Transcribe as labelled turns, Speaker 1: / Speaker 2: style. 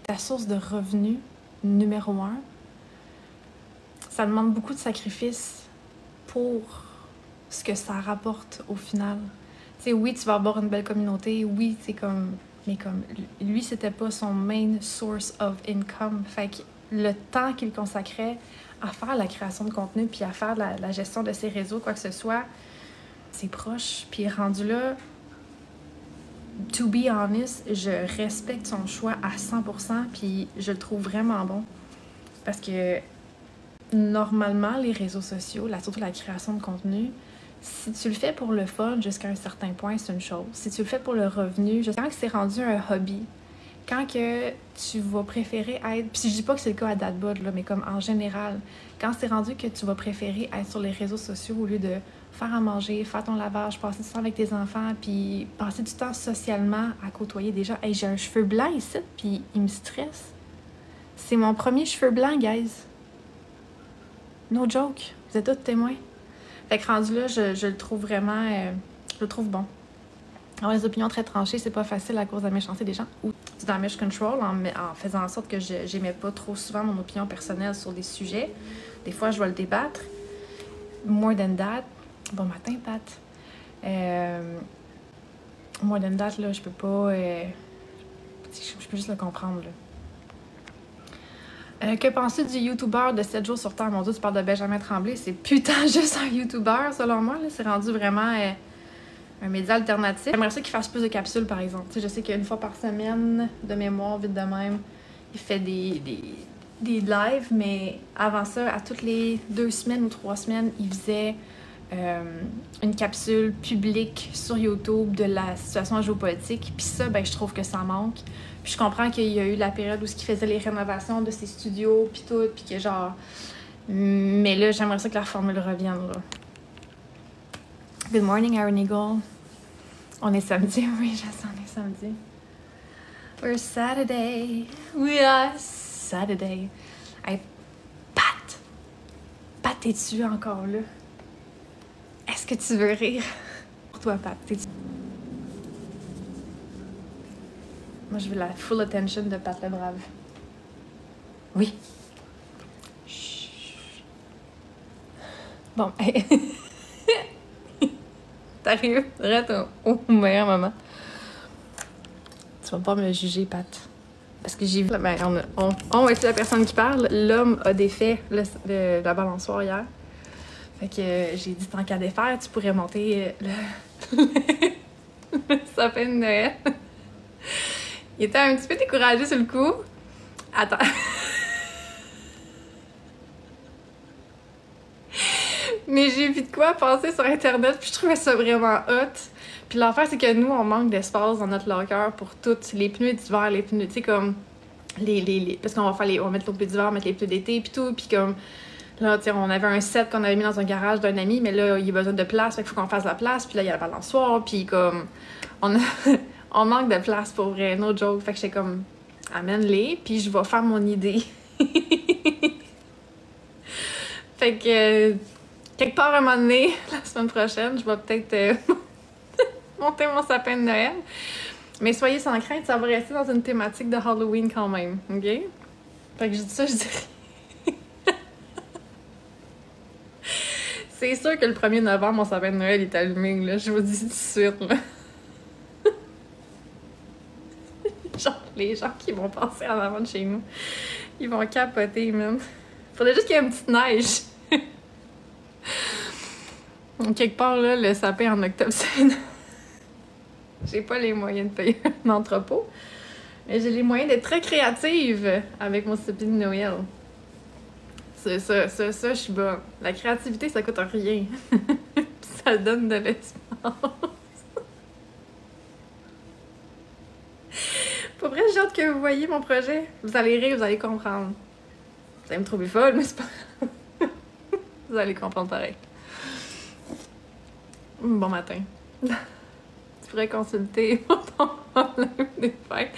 Speaker 1: ta source de revenus numéro 1, ça demande beaucoup de sacrifices pour ce que ça rapporte au final. Tu sais, oui, tu vas avoir une belle communauté, oui, c'est comme... Mais comme lui, c'était pas son main source of income. Fait que le temps qu'il consacrait à faire la création de contenu puis à faire la gestion de ses réseaux, quoi que ce soit, c'est proche. Puis rendu là, to be honest, je respecte son choix à 100%, puis je le trouve vraiment bon. Parce que normalement, les réseaux sociaux, surtout la création de contenu, si tu le fais pour le fun jusqu'à un certain point, c'est une chose. Si tu le fais pour le revenu, quand c'est rendu un hobby, quand que tu vas préférer être... Puis je dis pas que c'est le cas à Dadbud, là, mais comme en général, quand c'est rendu que tu vas préférer être sur les réseaux sociaux au lieu de faire à manger, faire ton lavage, passer du temps avec tes enfants, puis passer du temps socialement à côtoyer des gens. Hey, j'ai un cheveu blanc ici, puis il me stresse. C'est mon premier cheveu blanc, guys. No joke. Vous êtes tous témoins. Fait que rendu là, je le trouve vraiment... je le trouve bon. Avoir des opinions très tranchées, c'est pas facile à cause de la méchanceté des gens ou du damage control en faisant en sorte que j'aimais pas trop souvent mon opinion personnelle sur des sujets. Des fois, je vais le débattre. More than that. Bon matin, Pat. More than that, là, je peux pas... je peux juste le comprendre, là. Que penses-tu du YouTuber de 7 jours sur Terre? Mon Dieu, tu parles de Benjamin Tremblay. C'est putain juste un YouTuber, selon moi. Là. C'est rendu vraiment un média alternatif. J'aimerais ça qu'il fasse plus de capsules, par exemple. Tu sais, je sais qu'une fois par semaine, de mémoire, vite de même, il fait des lives, mais avant ça, à toutes les 2 semaines ou 3 semaines, il faisait une capsule publique sur YouTube de la situation géopolitique. Puis ça, ben, je trouve que ça manque. Puis je comprends qu'il y a eu la période où il faisait les rénovations de ses studios, puis tout, puis que genre... Mais là, j'aimerais ça que la formule revienne, là. Good morning, Aaron Eagle. On est samedi, oui, je sais, on est samedi. We're Saturday. We are Saturday. Hey, Pat! Pat, t'es-tu encore là? Est-ce que tu veux rire? Pour toi, Pat, t'es-tu... Moi, je veux la full attention de Pat le Brave. Oui. Chut. Bon, hey. T'arrives direct au meilleur moment. Tu vas pas me juger, Pat. Parce que j'ai vu... Ben, on va être la personne qui parle. L'homme a défait la balançoire hier. Fait que j'ai dit, tant qu'à défaire, tu pourrais monter le sapin de Noël. Il était un petit peu découragé sur le coup. Attends. Mais j'ai vu de quoi passer sur Internet, puis je trouvais ça vraiment hot. Puis l'affaire, c'est que nous, on manque d'espace dans notre locker pour toutes les pneus d'hiver, les pneus, tu sais, comme... Parce qu'on va mettre nos pneus d'hiver, mettre les pneus d'été, puis tout, puis comme... Là, tu sais, on avait un set qu'on avait mis dans un garage d'un ami, mais là, il y a besoin de place, fait qu'il faut qu'on fasse la place, puis là, il y a la balançoire, puis comme... On manque de place pour vrai, no joke. Fait que j'étais comme, amène-les, puis je vais faire mon idée. Fait que, quelque part à un moment donné, la semaine prochaine, je vais peut-être monter mon sapin de Noël. Mais soyez sans crainte, ça va rester dans une thématique de Halloween quand même, OK? Fait que je dis ça, je dis... C'est sûr que le 1er novembre, mon sapin de Noël est allumé, là. Je vous dis tout de suite, là. Genre, les gens qui vont passer en avant de chez nous, ils vont capoter, man. Faudrait juste qu'il y ait une petite neige. Quelque part, là, le sapin en octobre, c'est... J'ai pas les moyens de payer un entrepôt, mais j'ai les moyens d'être très créative avec mon sapin de Noël. Ça, je suis bonne. La créativité, ça coûte rien. Ça donne de l'espace. Pour vrai, j'ai hâte que vous voyez mon projet. Vous allez rire, vous allez comprendre. Vous allez me trouver folle, mais c'est pas... Vous allez comprendre pareil. Bon matin. Tu pourrais consulter mon live des fêtes.